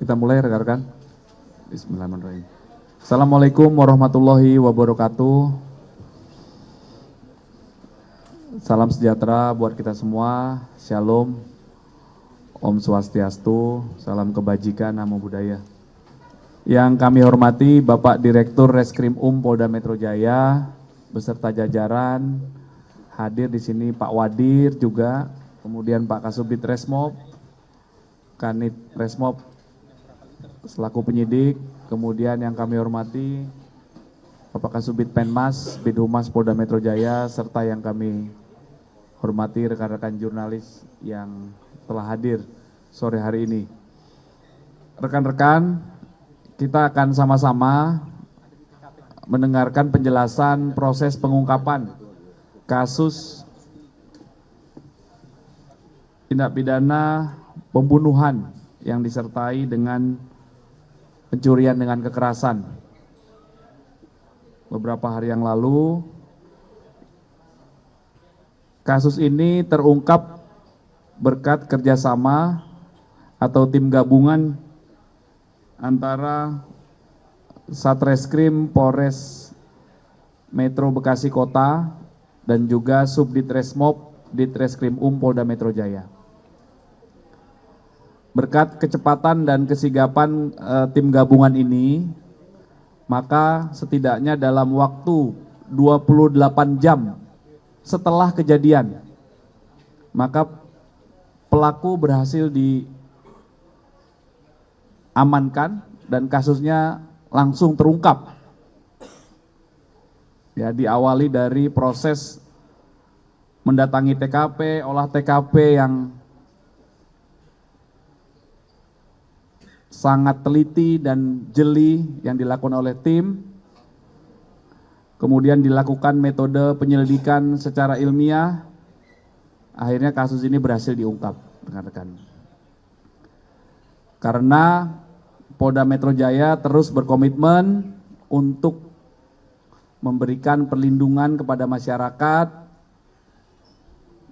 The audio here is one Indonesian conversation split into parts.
Kita mulai rekan-rekan. Bismillahirrahmanirrahim. Assalamualaikum warahmatullahi wabarakatuh. Salam sejahtera buat kita semua. Shalom. Om Swastiastu. Salam kebajikan, namo buddhaya. Yang kami hormati Bapak Direktur Reskrim Polda Metro Jaya beserta jajaran, hadir di sini Pak Wadir juga, kemudian Pak Kasubdit Resmob, Kanit Resmob selaku penyidik, kemudian yang kami hormati Bapak Kasubdit Penmas, Bidhumas Polda Metro Jaya, serta yang kami hormati rekan-rekan jurnalis yang telah hadir sore hari ini. Rekan-rekan, kita akan sama-sama mendengarkan penjelasan proses pengungkapan kasus tindak pidana pembunuhan yang disertai dengan pencurian dengan kekerasan. Beberapa hari yang lalu, kasus ini terungkap berkat kerjasama atau tim gabungan antara Satreskrim Polres Metro Bekasi Kota dan juga Subdit Resmob Ditreskrim Polda Metro Jaya. Berkat kecepatan dan kesigapan tim gabungan ini, maka setidaknya dalam waktu 28 jam setelah kejadian, maka pelaku berhasil diamankan dan kasusnya langsung terungkap. Ya, diawali dari proses mendatangi TKP, olah TKP yang sangat teliti dan jeli yang dilakukan oleh tim. Kemudian dilakukan metode penyelidikan secara ilmiah. Akhirnya kasus ini berhasil diungkap, rekan-rekan. Karena Polda Metro Jaya terus berkomitmen untuk memberikan perlindungan kepada masyarakat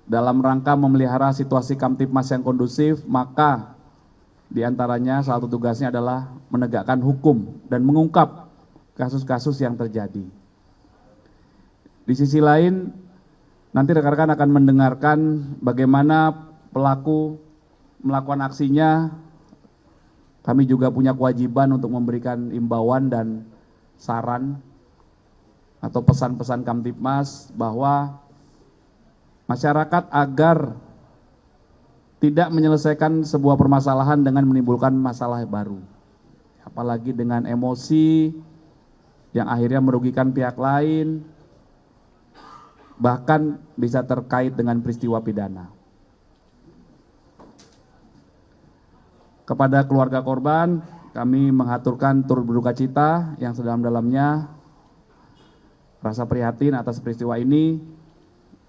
dalam rangka memelihara situasi Kamtibmas yang kondusif, maka di antaranya salah satu tugasnya adalah menegakkan hukum dan mengungkap kasus-kasus yang terjadi. Di sisi lain, nanti rekan-rekan akan mendengarkan bagaimana pelaku melakukan aksinya. Kami juga punya kewajiban untuk memberikan imbauan dan saran atau pesan-pesan Kamtibmas bahwa masyarakat agar tidak menyelesaikan sebuah permasalahan dengan menimbulkan masalah baru. Apalagi dengan emosi yang akhirnya merugikan pihak lain, bahkan bisa terkait dengan peristiwa pidana. Kepada keluarga korban, kami mengaturkan turut berduka cita yang sedalam-dalamnya rasa prihatin atas peristiwa ini,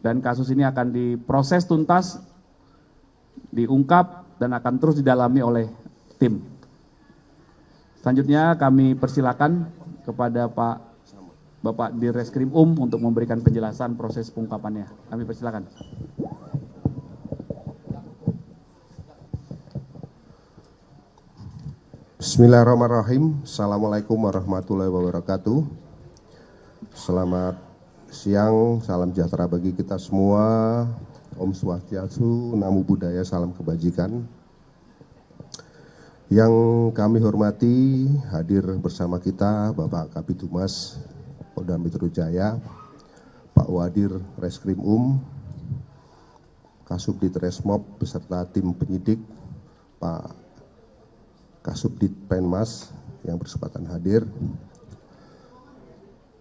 dan kasus ini akan diproses tuntas, diungkap, dan akan terus didalami oleh tim. Selanjutnya kami persilakan kepada Bapak Direskrim untuk memberikan penjelasan proses pengungkapannya. Kami persilakan. Bismillahirrahmanirrahim. Assalamualaikum warahmatullahi wabarakatuh. Selamat siang, salam sejahtera bagi kita semua. Om Swastiastu, namo buddhaya, salam kebajikan. Yang kami hormati, hadir bersama kita Bapak Kabid Humas Polda Metro Jaya, Pak Wadir Reskrim Kasubdit Resmob beserta tim penyidik, Pak Kasubdit Penmas yang berkesempatan hadir,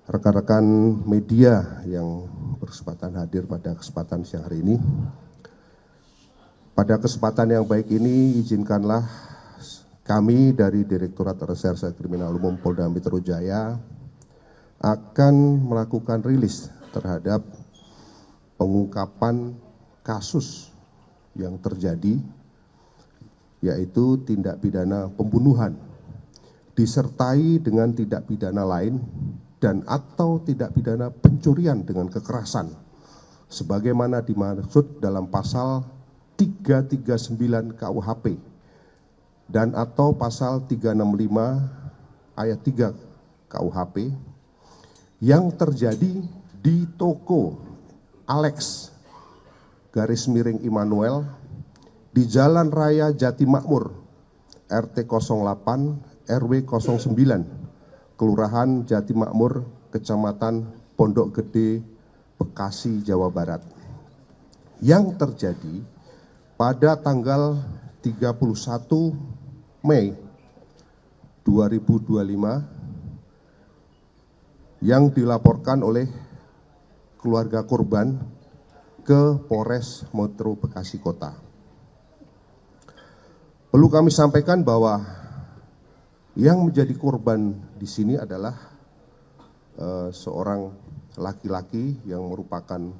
rekan-rekan media yang berkesempatan hadir pada kesempatan siang hari ini. Pada kesempatan yang baik ini, izinkanlah kami dari Direktorat Reserse Kriminal Umum Polda Metro Jaya akan melakukan rilis terhadap pengungkapan kasus yang terjadi, yaitu tindak pidana pembunuhan disertai dengan tindak pidana lain dan atau tindak pidana pencurian dengan kekerasan sebagaimana dimaksud dalam pasal 339 KUHP dan atau pasal 365 ayat 3 KUHP yang terjadi di toko Alex _Immanuel di Jalan Raya Jati Makmur RT 08 RW 09 Kelurahan Jati Makmur Kecamatan Pondok Gede Bekasi Jawa Barat yang terjadi pada tanggal 31 Mei 2025 yang dilaporkan oleh keluarga korban ke Polres Metro Bekasi Kota. Perlu kami sampaikan bahwa yang menjadi korban di sini adalah seorang laki-laki yang merupakan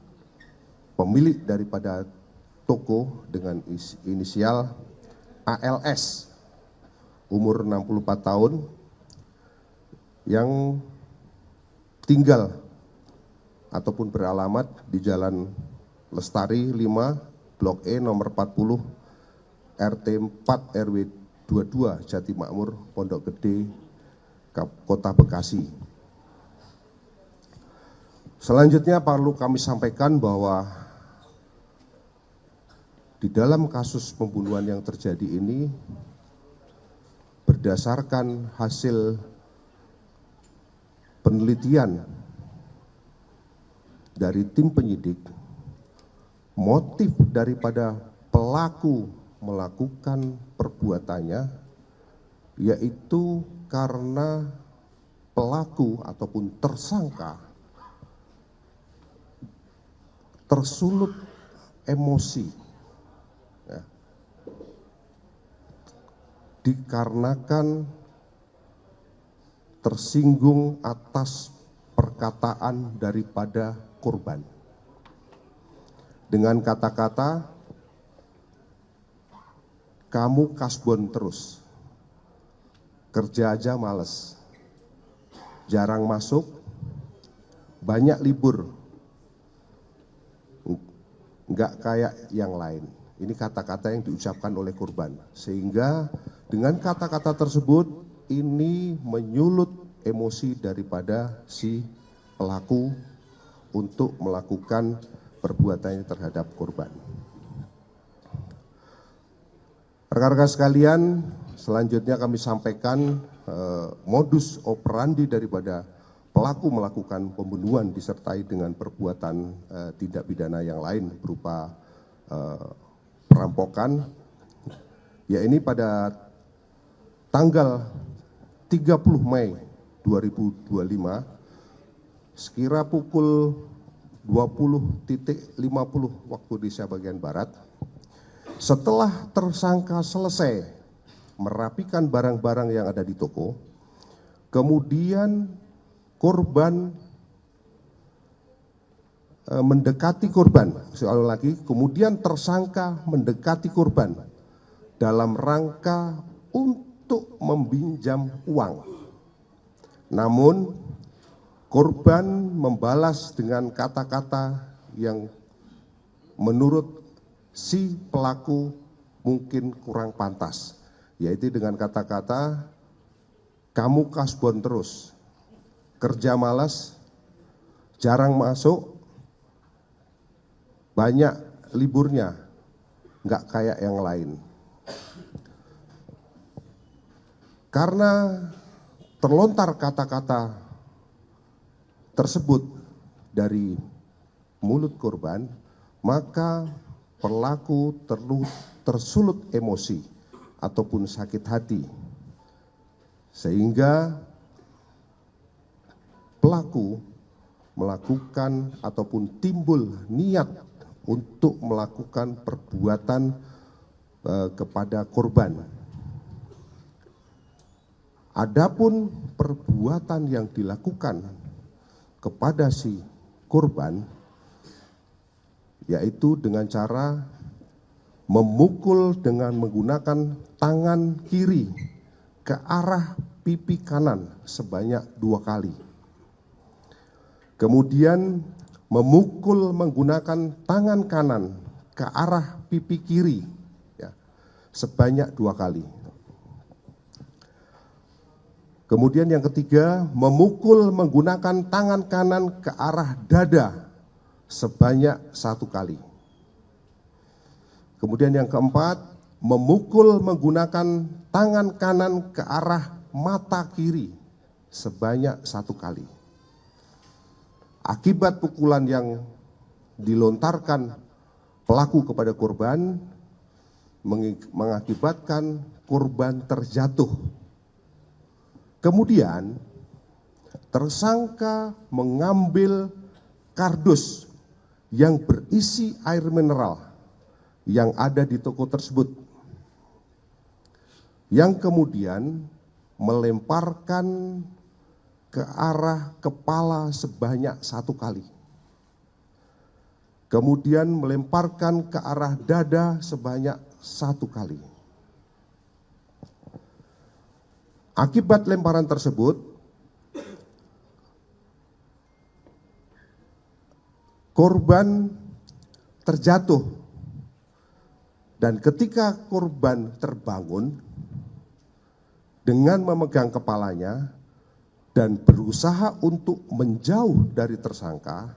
pemilik daripada toko dengan inisial ALS, umur 64 tahun, yang tinggal ataupun beralamat di Jalan Lestari 5, Blok E nomor 40, RT 4 RW 22 Jati Makmur, Pondok Gede, Kota Bekasi. Selanjutnya perlu kami sampaikan bahwa di dalam kasus pembunuhan yang terjadi ini, berdasarkan hasil penelitian dari tim penyidik, motif daripada pelaku melakukan perbuatannya yaitu karena pelaku ataupun tersangka tersulut emosi, ya, dikarenakan tersinggung atas perkataan daripada korban. Dengan kata-kata, kamu kasbon terus, kerja aja males, jarang masuk, banyak libur, nggak kayak yang lain. Ini kata-kata yang diucapkan oleh korban. Sehingga dengan kata-kata tersebut, ini menyulut emosi daripada si pelaku untuk melakukan perbuatannya terhadap korban. Rekan-rekan sekalian, selanjutnya kami sampaikan modus operandi daripada pelaku melakukan pembunuhan disertai dengan perbuatan tindak pidana yang lain berupa perampokan, yaitu pada tanggal 30 Mei 2025 sekira pukul 20.50 waktu Indonesia bagian Barat, setelah tersangka selesai merapikan barang-barang yang ada di toko, kemudian korban mendekati korban, sekali lagi, kemudian tersangka mendekati korban dalam rangka untuk meminjam uang. Namun korban membalas dengan kata-kata yang menurut si pelaku mungkin kurang pantas, yaitu dengan kata-kata, kamu kasbon terus, kerja malas, jarang masuk, banyak liburnya, nggak kayak yang lain. Karena terlontar kata-kata tersebut dari mulut korban, maka pelaku tersulut emosi ataupun sakit hati, sehingga pelaku melakukan ataupun timbul niat untuk melakukan perbuatan kepada korban. Adapun perbuatan yang dilakukan kepada si korban yaitu dengan cara memukul dengan menggunakan tangan kiri ke arah pipi kanan sebanyak 2 kali. Kemudian memukul menggunakan tangan kanan ke arah pipi kiri ya, sebanyak 2 kali. Kemudian yang ketiga, memukul menggunakan tangan kanan ke arah dada sebanyak 1 kali. Kemudian yang keempat, memukul menggunakan tangan kanan ke arah mata kiri sebanyak 1 kali. Akibat pukulan yang dilontarkan pelaku kepada korban, mengakibatkan korban terjatuh. Kemudian tersangka mengambil kardus yang berisi air mineral yang ada di toko tersebut, yang kemudian melemparkan ke arah kepala sebanyak 1 kali. Kemudian melemparkan ke arah dada sebanyak 1 kali. Akibat lemparan tersebut, korban terjatuh, dan ketika korban terbangun dengan memegang kepalanya dan berusaha untuk menjauh dari tersangka,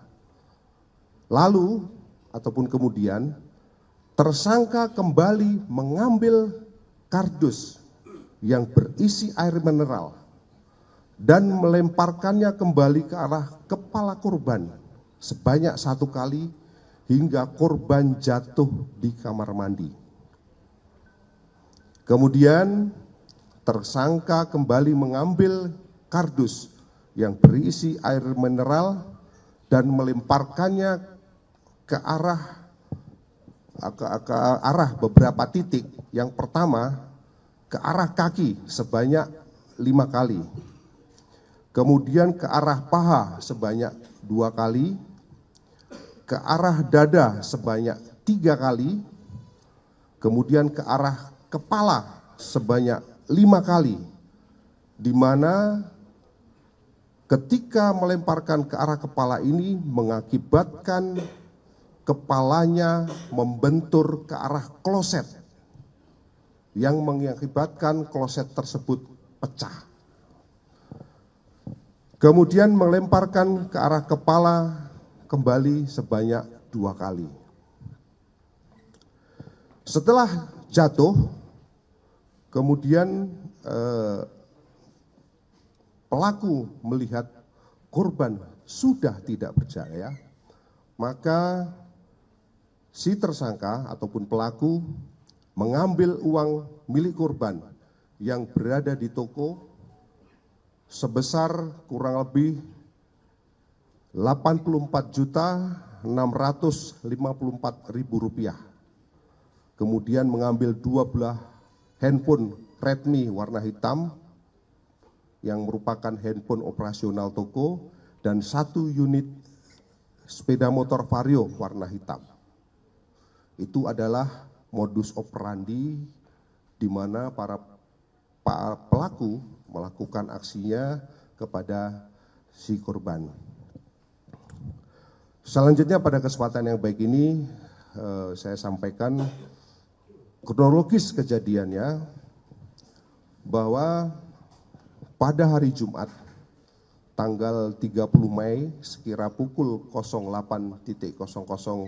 lalu ataupun kemudian tersangka kembali mengambil kardus yang berisi air mineral dan melemparkannya kembali ke arah kepala korban sebanyak 1 kali hingga korban jatuh di kamar mandi. Kemudian tersangka kembali mengambil kardus yang berisi air mineral dan melemparkannya ke arah beberapa titik. Yang pertama, ke arah kaki sebanyak 5 kali. Kemudian ke arah paha sebanyak 2 kali. Ke arah dada sebanyak 3 kali. Kemudian ke arah kepala sebanyak 5 kali. Di mana ketika melemparkan ke arah kepala ini mengakibatkan kepalanya membentur ke arah kloset, yang mengakibatkan kloset tersebut pecah. Kemudian melemparkan ke arah kepala kembali sebanyak 2 kali. Setelah jatuh, kemudian pelaku melihat korban sudah tidak berdaya, maka si tersangka ataupun pelaku mengambil uang milik korban yang berada di toko sebesar kurang lebih Rp84.654.000. Kemudian mengambil 2 buah handphone Redmi warna hitam yang merupakan handphone operasional toko dan 1 unit sepeda motor Vario warna hitam. Itu adalah modus operandi di mana para pelaku melakukan aksinya kepada si korban. Selanjutnya pada kesempatan yang baik ini saya sampaikan kronologis kejadiannya, bahwa pada hari Jumat tanggal 30 Mei sekira pukul 08.00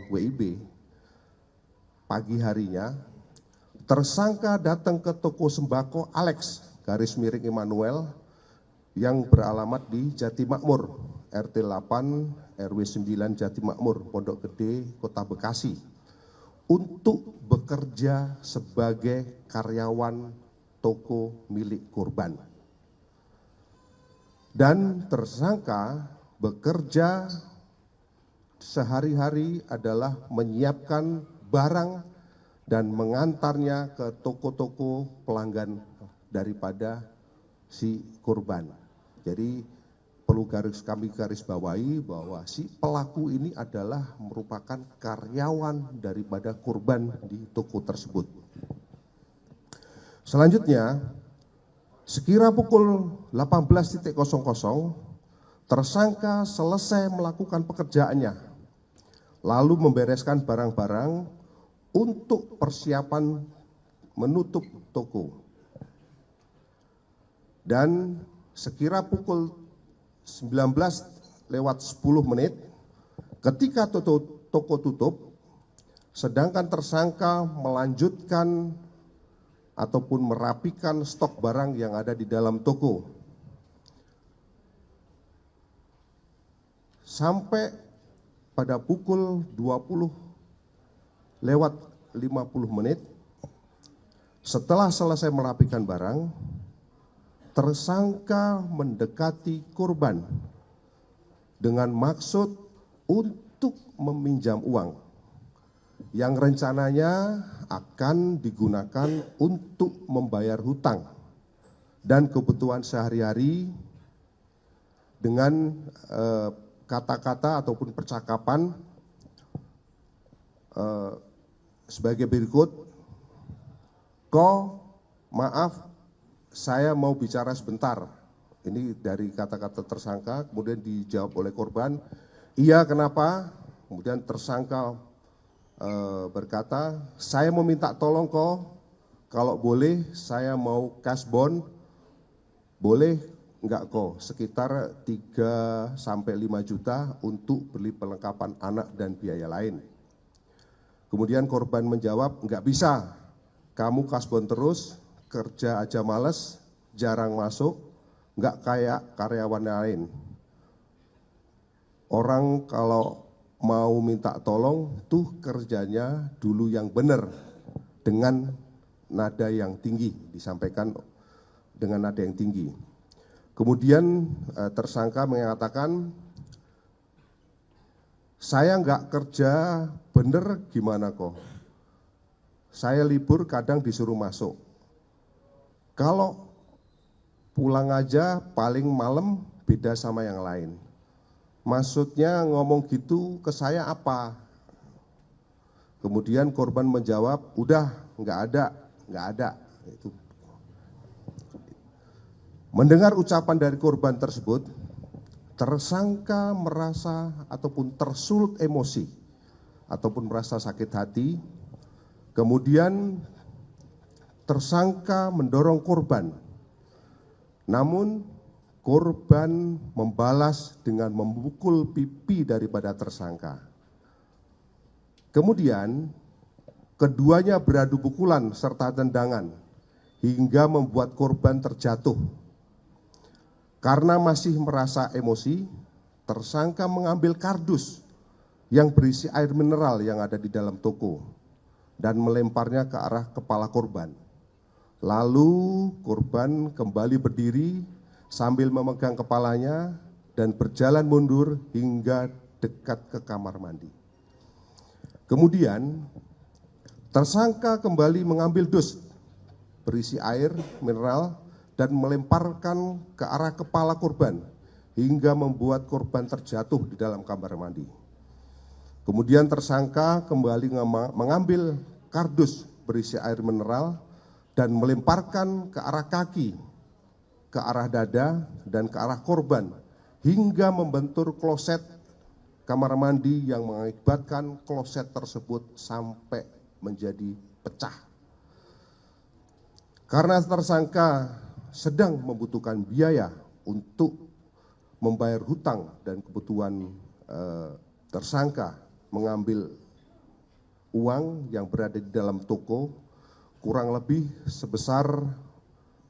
WIB pagi harinya, tersangka datang ke toko sembako Alex _Immanuel yang beralamat di Jati Makmur, RT 8 RW 9 Jati Makmur, Pondok Gede, Kota Bekasi, untuk bekerja sebagai karyawan toko milik korban. Dan tersangka bekerja sehari-hari adalah menyiapkan barang dan mengantarnya ke toko-toko pelanggan daripada si korban. Jadi perlu kami garis bawahi bahwa si pelaku ini adalah merupakan karyawan daripada korban di toko tersebut. Selanjutnya, sekira pukul 18.00 tersangka selesai melakukan pekerjaannya, lalu membereskan barang-barang untuk persiapan menutup toko. Dan sekira pukul 19:10 ketika toko tutup, sedangkan tersangka melanjutkan ataupun merapikan stok barang yang ada di dalam toko. Sampai pada pukul 20:50, setelah selesai merapikan barang, tersangka mendekati korban dengan maksud untuk meminjam uang yang rencananya akan digunakan untuk membayar hutang dan kebutuhan sehari-hari dengan kata-kata ataupun percakapan sebagai berikut. Maaf, saya mau bicara sebentar. Ini dari kata-kata tersangka, kemudian dijawab oleh korban, iya kenapa? Kemudian tersangka berkata, saya mau minta tolong kalau boleh saya mau cash bond, boleh enggak sekitar 3 sampai 5 juta untuk beli perlengkapan anak dan biaya lain. Kemudian korban menjawab, enggak bisa, kamu cash bond terus, kerja aja males, jarang masuk, enggak kayak karyawan lain. Orang kalau mau minta tolong tuh kerjanya dulu yang benar, dengan nada yang tinggi, disampaikan dengan nada yang tinggi. Kemudian tersangka mengatakan, saya nggak kerja bener gimana saya libur kadang disuruh masuk, kalau pulang aja paling malam beda sama yang lain. Maksudnya ngomong gitu ke saya apa? Kemudian korban menjawab, udah nggak ada. Itu. Mendengar ucapan dari korban tersebut, tersangka merasa ataupun tersulut emosi ataupun merasa sakit hati. Kemudian tersangka mendorong korban, namun korban membalas dengan memukul pipi daripada tersangka. Kemudian keduanya beradu pukulan serta tendangan hingga membuat korban terjatuh. Karena masih merasa emosi, tersangka mengambil kardus yang berisi air mineral yang ada di dalam toko dan melemparnya ke arah kepala korban. Lalu korban kembali berdiri sambil memegang kepalanya dan berjalan mundur hingga dekat ke kamar mandi. Kemudian tersangka kembali mengambil dus berisi air mineral dan melemparkan ke arah kepala korban hingga membuat korban terjatuh di dalam kamar mandi. Kemudian tersangka kembali mengambil kardus berisi air mineral dan melemparkan ke arah kaki, ke arah dada, dan ke arah korban hingga membentur kloset kamar mandi yang mengakibatkan kloset tersebut sampai menjadi pecah. Karena tersangka sedang membutuhkan biaya untuk membayar hutang dan kebutuhan, tersangka mengambil uang yang berada di dalam toko kurang lebih sebesar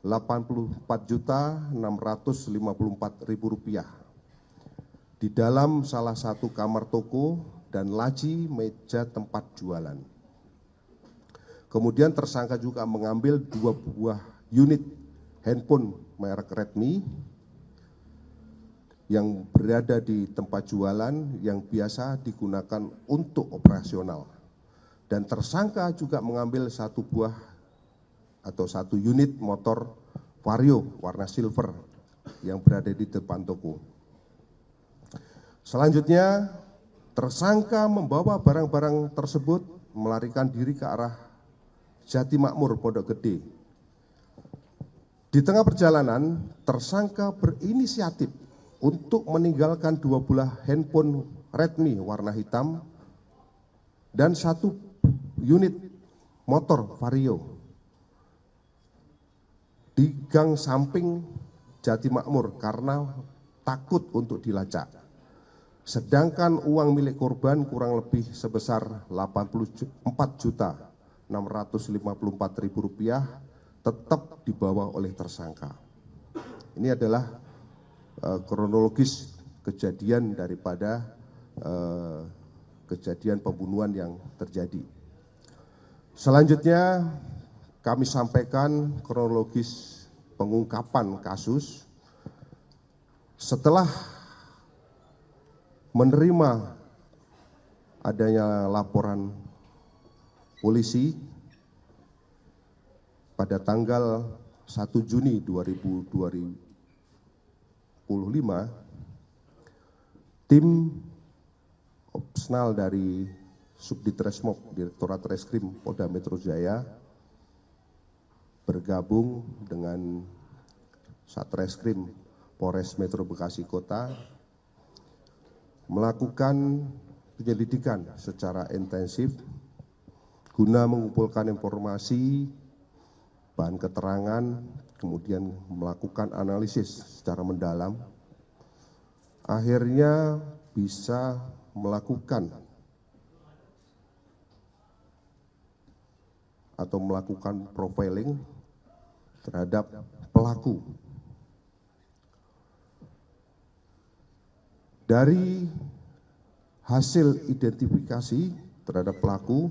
Rp84.654.000 di dalam salah satu kamar toko dan laci meja tempat jualan. Kemudian tersangka juga mengambil 2 buah unit handphone merek Redmi yang berada di tempat jualan yang biasa digunakan untuk operasional. Dan tersangka juga mengambil 1 buah atau 1 unit motor Vario warna silver yang berada di depan toko. Selanjutnya, tersangka membawa barang-barang tersebut melarikan diri ke arah Jatimakmur, Pondok Gede. Di tengah perjalanan, tersangka berinisiatif untuk meninggalkan 2 buah handphone Redmi warna hitam dan 1 unit motor Vario di gang samping Jatimukmur karena takut untuk dilacak. Sedangkan uang milik korban kurang lebih sebesar Rp84.654.000 tetap dibawa oleh tersangka. Ini adalah kronologis kejadian daripada kejadian pembunuhan yang terjadi. Selanjutnya kami sampaikan kronologis pengungkapan kasus. Setelah menerima adanya laporan polisi pada tanggal 1 Juni 2025, tim opsenal dari Subditreskrim Direktorat Reskrim Polda Metro Jaya bergabung dengan Satreskrim Polres Metro Bekasi Kota melakukan penyelidikan secara intensif guna mengumpulkan informasi, bahan keterangan, kemudian melakukan analisis secara mendalam. Akhirnya bisa melakukan profiling terhadap pelaku. Dari hasil identifikasi terhadap pelaku,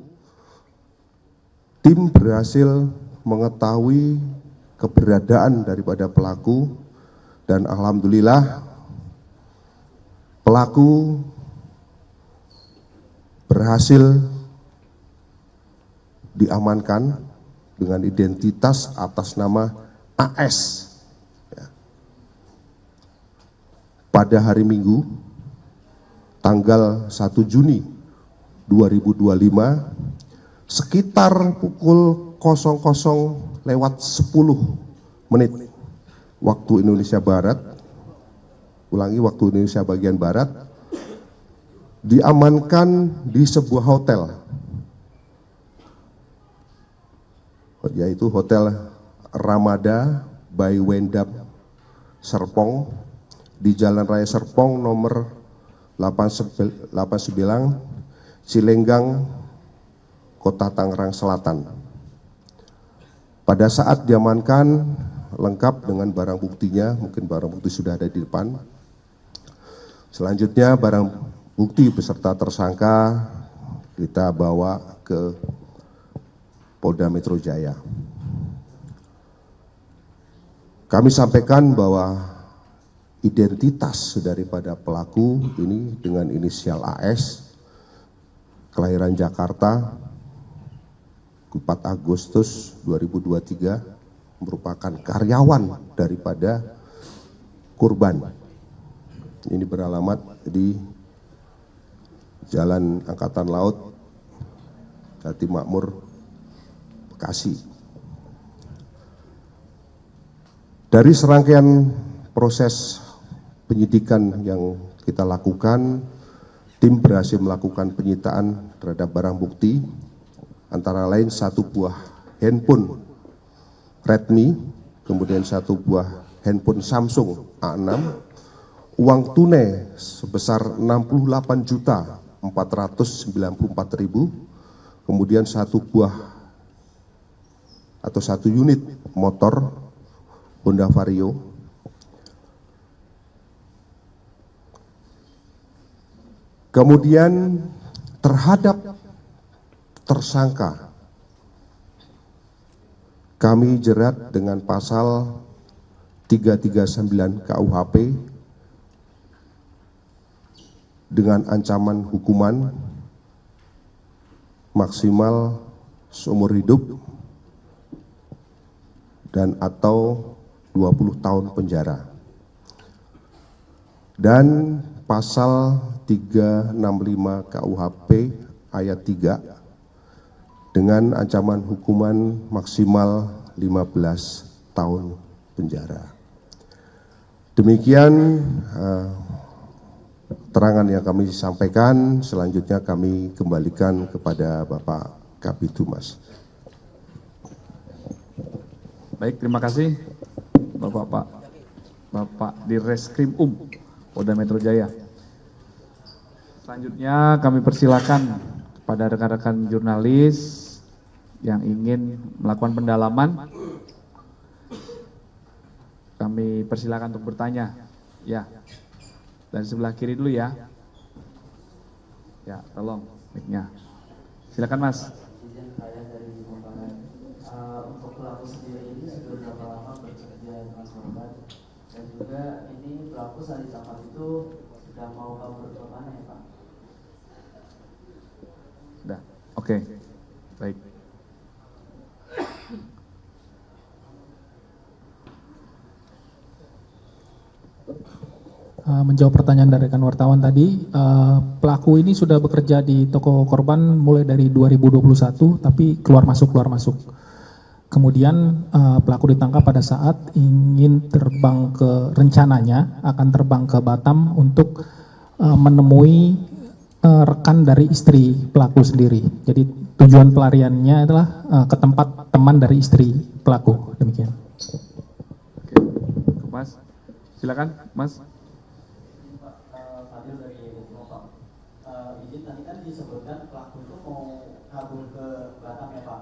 tim berhasil mengetahui keberadaan daripada pelaku dan alhamdulillah pelaku berhasil diamankan dengan identitas atas nama AS pada hari Minggu tanggal 1 Juni 2025 sekitar pukul 00.10 waktu Indonesia Barat, ulangi waktu Indonesia bagian Barat, diamankan di sebuah hotel, yaitu Hotel Ramada by Wendam Serpong di Jalan Raya Serpong nomor 89 Cilenggang, Kota Tangerang Selatan. Pada saat diamankan lengkap dengan barang buktinya, mungkin barang bukti sudah ada di depan. Selanjutnya barang bukti beserta tersangka kita bawa ke Polda Metro Jaya. Kami sampaikan bahwa identitas daripada pelaku ini dengan inisial AS, kelahiran Jakarta, 4 Agustus 2023, merupakan karyawan daripada korban. Ini beralamat di Jalan Angkatan Laut, Jatimukmur, Bekasi. Dari serangkaian proses penyidikan yang kita lakukan, tim berhasil melakukan penyitaan terhadap barang bukti, antara lain 1 buah handphone Redmi, kemudian 1 buah handphone Samsung A6, uang tunai sebesar 68.494.000, kemudian 1 buah atau 1 unit motor Honda Vario. Kemudian terhadap tersangka kami jerat dengan pasal 339 KUHP dengan ancaman hukuman maksimal seumur hidup dan atau 20 tahun penjara. Dan pasal 365 KUHP ayat 3 dengan ancaman hukuman maksimal 15 tahun penjara. Demikian keterangan yang kami sampaikan. Selanjutnya kami kembalikan kepada Bapak Kabid Humas. Baik, terima kasih Bapak Bapak Dirreskrim Polda Metro Jaya. Selanjutnya kami persilakan kepada rekan-rekan jurnalis yang ingin melakukan pendalaman. Kami persilakan untuk bertanya. Ya, dari sebelah kiri dulu ya. Ya, tolong mic-nya. Silakan Mas. Izin saya dari Bumbangan. Untuk pelaku sendiri ini sudah berapa lama bekerja dengan korban, dan juga ini pelaku saat ditangkap itu sudah mau kabur ke mana ya Pak? Sudah, oke, baik. Menjawab pertanyaan dari rekan wartawan tadi, pelaku ini sudah bekerja di toko korban mulai dari 2021, tapi keluar masuk. Kemudian pelaku ditangkap pada saat ingin terbang rencananya akan terbang ke Batam untuk menemui rekan dari istri pelaku sendiri. Jadi tujuan pelariannya adalah ke tempat teman dari istri pelaku. Demikian. Oke, Mas, silakan Mas. Fadil dari Bapak. Izin tadi kan disebutkan pelaku itu mau kabur ke Batam ya Pak,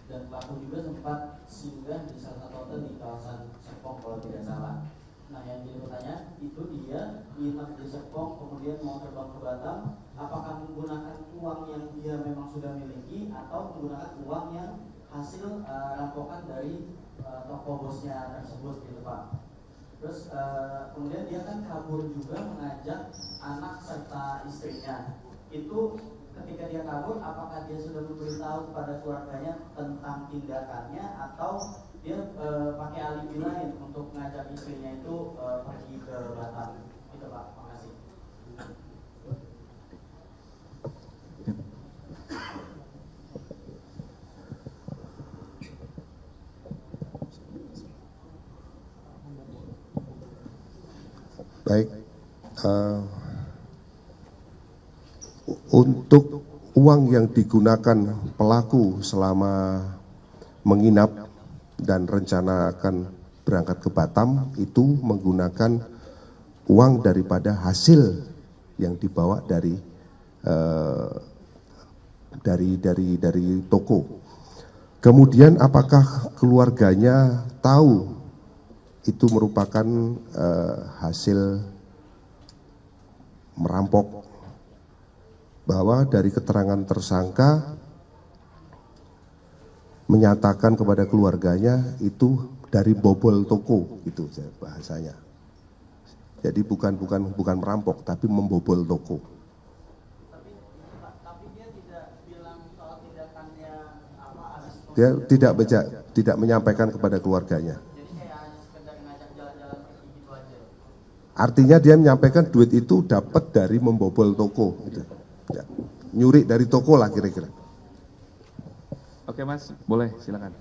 dan pelaku juga sempat singgah di salah satu hotel di kawasan Serpong kalau tidak salah. Nah yang jadi pertanyaan itu dia nginep di Serpong kemudian mau terbang ke Batam, apakah menggunakan uang yang dia memang sudah miliki atau menggunakan uang yang hasil rampokan dari toko bosnya tersebut gitu Pak? Terus kemudian dia kan kabur juga mengajak anak serta istrinya. Itu ketika dia kabur, apakah dia sudah memberitahu kepada keluarganya tentang tindakannya atau dia pakai alibi lain untuk mengajak istrinya itu pergi ke Batam? Itu Pak, makasih. Baik, untuk uang yang digunakan pelaku selama menginap dan rencana akan berangkat ke Batam itu menggunakan uang daripada hasil yang dibawa dari toko. Kemudian apakah keluarganya tahu itu merupakan hasil merampok? Bahwa dari keterangan tersangka menyatakan kepada keluarganya itu dari bobol toko, gitu bahasanya. Jadi bukan merampok, tapi membobol toko. Tapi dia tidak bilang soal tindakannya apa, Dia tidak menyampaikan kepada keluarganya. jadi kayak hanya sekedar ngajak jalan-jalan pergi gitu aja. Artinya dia menyampaikan duit itu dapat dari membobol toko, gitu. Ya, nyuri dari toko lah kira-kira. Oke Mas, boleh silakan.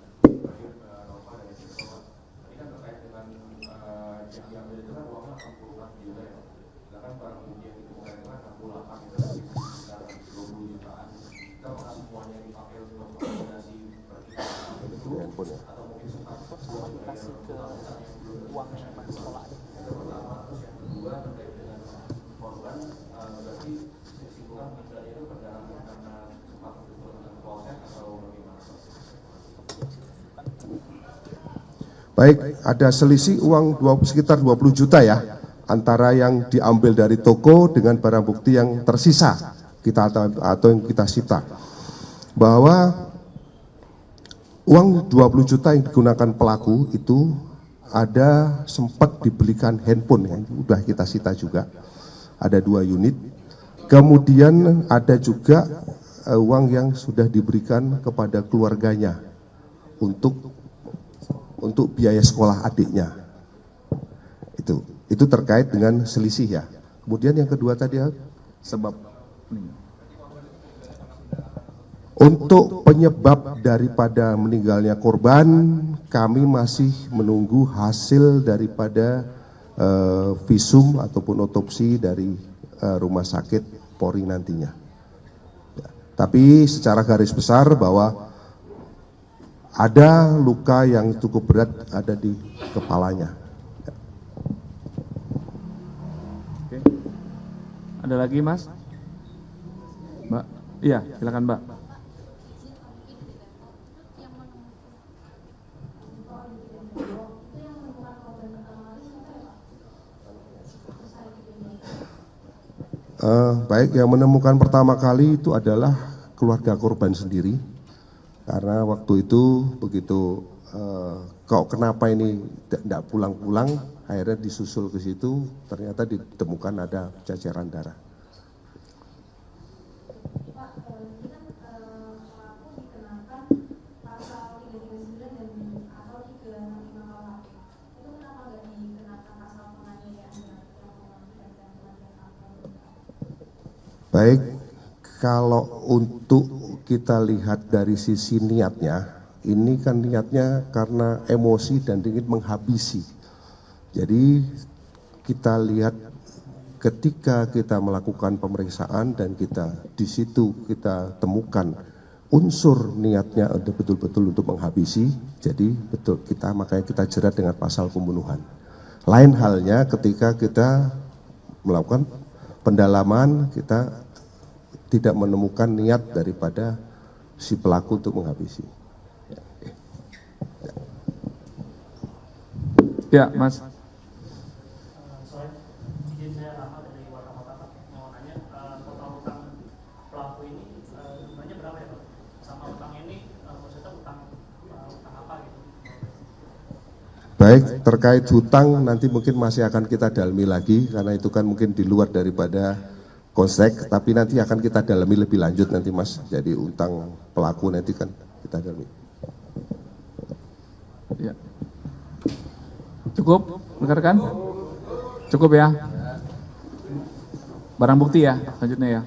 Baik, ada selisih uang sekitar 20 juta ya, antara yang diambil dari toko dengan barang bukti yang tersisa atau yang kita sita. Bahwa uang 20 juta yang digunakan pelaku itu ada sempat dibelikan handphone yang sudah kita sita juga, ada 2 unit. Kemudian ada juga uang yang sudah diberikan kepada keluarganya untuk biaya sekolah adiknya. Itu terkait dengan selisih ya. Kemudian yang kedua tadi Sebab untuk penyebab daripada meninggalnya korban, kami masih menunggu hasil daripada visum ataupun otopsi dari rumah sakit Polri nantinya. Ya, tapi secara garis besar bahwa ada luka yang cukup berat ada di kepalanya. Ada lagi Mas? Mbak? Iya, silakan Mbak. Baik, yang menemukan pertama kali itu adalah keluarga korban sendiri. Karena waktu itu begitu kok kenapa ini tidak pulang-pulang, akhirnya disusul ke situ, ternyata ditemukan ada ceceran darah. Pak, ini kan pelaku dikenakan pasal 339 dan atau 365 KUHP. Itu kenapa nggak dikenakan pasal penganiayaan berat yang mengakibatkan kematian aktor? Baik, kalau untuk kita lihat dari sisi niatnya, ini kan niatnya karena emosi dan ingin menghabisi. Jadi kita lihat ketika kita melakukan pemeriksaan dan kita di situ kita temukan unsur niatnya untuk betul-betul untuk menghabisi, jadi betul makanya kita jerat dengan pasal pembunuhan. Lain halnya ketika kita melakukan pendalaman, kita tidak menemukan niat daripada si pelaku untuk menghabisi. Ya, Mas. Sorry, izin saya Rama dari Warta Kota, mau nanya total utang pelaku ini jumlahnya berapa ya Pak? Sama utang ini maksudnya utang apa gitu? Baik, terkait hutang nanti mungkin masih akan kita dalami lagi karena itu kan mungkin di luar daripada konsek, tapi nanti akan kita dalami lebih lanjut nanti Mas. Jadi utang pelaku nanti kan kita dalami. Ya. Cukup, rekan-rekan? Cukup ya? Barang bukti ya, selanjutnya ya.